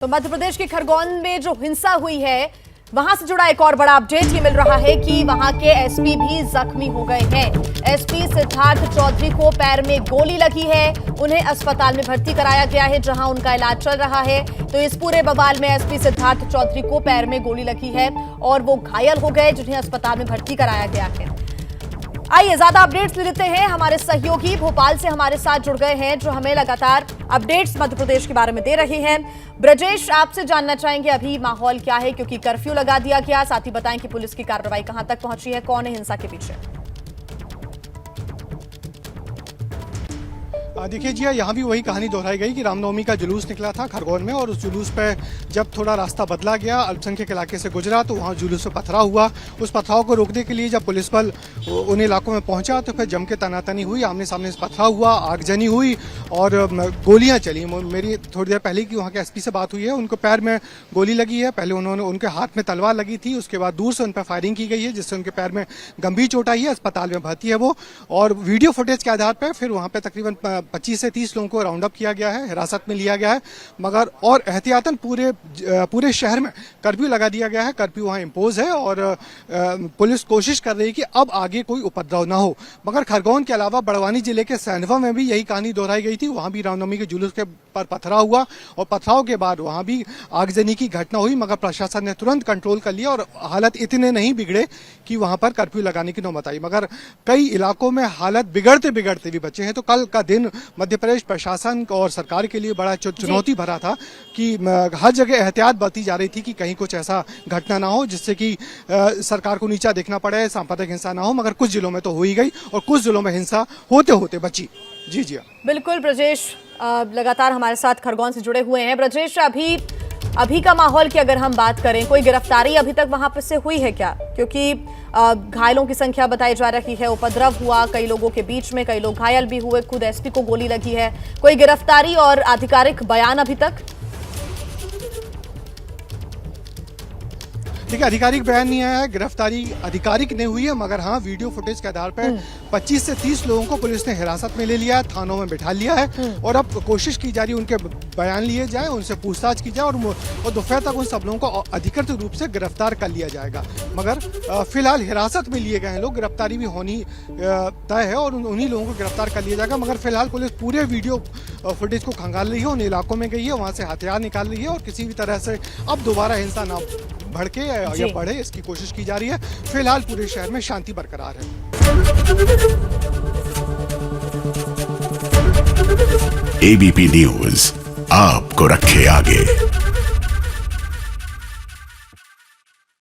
तो मध्य प्रदेश के खरगोन में जो हिंसा हुई है, वहां से जुड़ा एक और बड़ा अपडेट ये मिल रहा है कि वहां के एसपी भी जख्मी हो गए हैं। एसपी सिद्धार्थ चौधरी को पैर में गोली लगी है, उन्हें अस्पताल में भर्ती कराया गया है जहां उनका इलाज चल रहा है। तो इस पूरे बवाल में एसपी सिद्धार्थ चौधरी को पैर में गोली लगी है और वो घायल हो गए, जिन्हें अस्पताल में भर्ती कराया गया है। आइए ज्यादा अपडेट्स ले लेते हैं। हमारे सहयोगी भोपाल से हमारे साथ जुड़ गए हैं, जो हमें लगातार अपडेट्स मध्य प्रदेश के बारे में दे रहे हैं। ब्रजेश, आपसे जानना चाहेंगे अभी माहौल क्या है, क्योंकि कर्फ्यू लगा दिया गया। साथ ही बताएं कि पुलिस की कार्रवाई कहां तक पहुंची है, कौन है हिंसा के पीछे। देखिए जी, यहाँ भी वही कहानी दोहराई गई कि रामनवमी का जुलूस निकला था खरगोन में, और उस जुलूस पे जब थोड़ा रास्ता बदला गया, अल्पसंख्यक इलाके से गुजरा, तो वहाँ जुलूस में पथराव हुआ। उस पथराव को रोकने के लिए जब पुलिस बल उन इलाकों में पहुंचा तो फिर जम के तनातनी हुई, आमने सामने पथराव हुआ, आगजनी हुई और गोलियां चली। मेरी थोड़ी देर पहले की वहाँ के एसपी से बात हुई है, उनको पैर में गोली लगी है। पहले उनके हाथ में तलवार लगी थी, उसके बाद दूर से उन पर फायरिंग की गई है, जिससे उनके पैर में गंभीर चोट आई है। अस्पताल में भर्ती है वो, और वीडियो फुटेज के आधार पर फिर वहाँ पे तकरीबन 25 से 30 लोगों को राउंड अप किया गया है, हिरासत में लिया गया है। मगर और एहतियातन पूरे शहर में कर्फ्यू लगा दिया गया है। कर्फ्यू वहाँ इम्पोज है और पुलिस कोशिश कर रही है कि अब आगे कोई उपद्रव ना हो। मगर खरगोन के अलावा बड़वानी जिले के सैंधवा में भी यही कहानी दोहराई गई थी। वहाँ भी रामनवमी के जुलूस के पर पथराव हुआ और पथराव के बाद वहाँ भी आगजनी की घटना हुई, मगर प्रशासन ने तुरंत कंट्रोल कर लिया और हालत इतने नहीं बिगड़े कि वहाँ पर कर्फ्यू लगाने की नौबत आई। मगर कई इलाकों में हालत बिगड़ते बिगड़ते भी बचे हैं। तो कल का दिन मध्य प्रदेश प्रशासन और सरकार के लिए बड़ा चुनौती भरा था कि हर जगह एहतियात बरती जा रही थी कि कहीं कुछ ऐसा घटना ना हो जिससे कि सरकार को नीचा देखना पड़े, सांप्रदायिक हिंसा ना हो। मगर कुछ जिलों में तो हो ही गई और कुछ जिलों में हिंसा होते होते बची। जी बिल्कुल ब्रजेश लगातार हमारे साथ खरगोन से जुड़े हुए हैं। ब्रजेश, अभी का माहौल की अगर हम बात करें, कोई गिरफ्तारी अभी तक वहां पर से हुई है क्या? क्योंकि घायलों की संख्या बताई जा रही है, उपद्रव हुआ कई लोगों के बीच में, कई लोग घायल भी हुए, खुद एसपी को गोली लगी है। कोई गिरफ्तारी और आधिकारिक बयान अभी तक? ठीक है, आधिकारिक बयान नहीं आया है, गिरफ्तारी आधिकारिक नहीं हुई है। मगर हाँ, वीडियो फुटेज के आधार पर 25 से 30 लोगों को पुलिस ने हिरासत में ले लिया है, थानों में बिठा लिया है और अब कोशिश की जा रही है उनके बयान लिए जाए, उनसे पूछताछ की जाए और दोपहर तक उन सब लोगों को अधिकृत रूप से गिरफ्तार कर लिया जाएगा। मगर फिलहाल हिरासत में लिए गए हैं लोग, गिरफ्तारी भी होनी तय है और उन्हीं लोगों को गिरफ्तार कर लिया जाएगा। मगर फिलहाल पुलिस पूरे वीडियो फुटेज को खंगाल रही है, उन इलाकों में गई है, वहाँ से हथियार निकाल रही है और किसी भी तरह से अब दोबारा हिंसा ना भड़के या बढ़े, इसकी कोशिश की जा रही है। फिलहाल पूरे शहर में शांति बरकरार है। एबीपी न्यूज आपको रखे आगे।